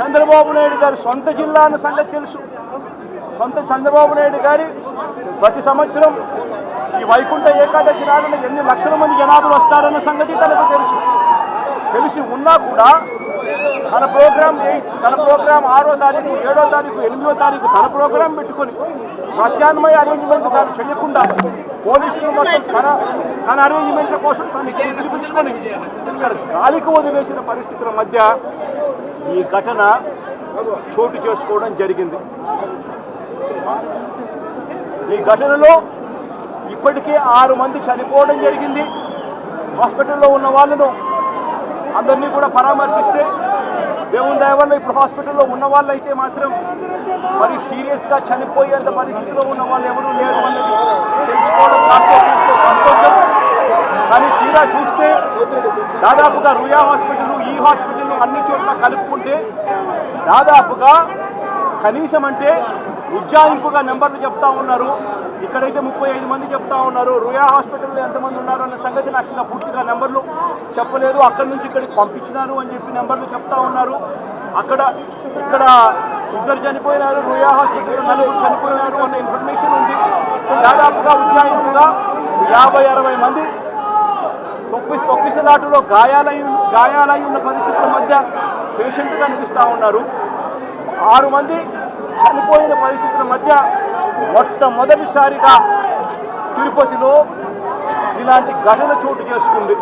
చంద్రబాబు నాయుడు గారి సొంత జిల్లా అన్న సంగతి తెలుసు. సొంత చంద్రబాబు నాయుడు గారి ప్రతి సంవత్సరం ఈ వైకుంఠ ఏకాదశి నాడున ఎన్ని లక్షల మంది జనాభాలు వస్తారన్న సంగతి తనకు తెలిసి ఉన్నా కూడా తన ప్రోగ్రాం 6వ తారీఖు 7వ తారీఖు 8వ తారీఖు తన ప్రోగ్రాం పెట్టుకొని ప్రత్యామ్నాయ అరేంజ్మెంట్ తాను చేయకుండా పోలీసులు మొత్తం తన అరేంజ్మెంట్ల కోసం తను పిలిపించుకొని ఇక్కడ గాలికి వదిలేసిన పరిస్థితుల మధ్య ఈ ఘటన చోటు చేసుకోవడం జరిగింది. ఈ ఘటనలో ఇప్పటికే 6 మంది చనిపోవడం జరిగింది. హాస్పిటల్లో ఉన్న వాళ్ళను అందరినీ కూడా పరామర్శిస్తే దేవుని దయ వల్ల ఇప్పుడు హాస్పిటల్లో ఉన్న వాళ్ళు అయితే మాత్రం మరి సీరియస్గా చనిపోయేంత పరిస్థితిలో ఉన్న వాళ్ళు ఎవరూ లేరు అన్నది తెలుసుకోవడం కాస్త సంతోషం. కానీ తీరా చూస్తే దాదాపుగా రుయా హాస్పిటల్, ఈ హాస్పిటల్ అన్ని చోట్ల కలుపుకుంటే దాదాపుగా కనీసం అంటే ఉజ్జాయింపుగా నెంబర్లు చెప్తా ఉన్నారు. ఇక్కడైతే 35 మంది చెప్తా ఉన్నారు. రుయా హాస్పిటల్లో ఎంతమంది ఉన్నారు అన్న సంగతి నాకు ఇంకా పూర్తిగా నెంబర్లు చెప్పలేదు. అక్కడి నుంచి ఇక్కడికి పంపించినారు అని చెప్పి నెంబర్లు చెప్తా ఉన్నారు. ఇక్కడ 2 చనిపోయినారు, రుయా హాస్పిటల్లో 4 చనిపోయినారు అన్న ఇన్ఫర్మేషన్ ఉంది. దాదాపుగా ఉజ్జాయింపుగా 50-60 మంది తొక్కిసలాటలో గాయాలై ఉన్న పరిస్థితుల మధ్య పేషెంట్గా అనిపిస్తూ ఉన్నారు. 6 మంది చనిపోయిన పరిస్థితుల మధ్య మొట్టమొదటిసారిగా తిరుపతిలో ఇలాంటి ఘటన చోటు చేసుకుంది.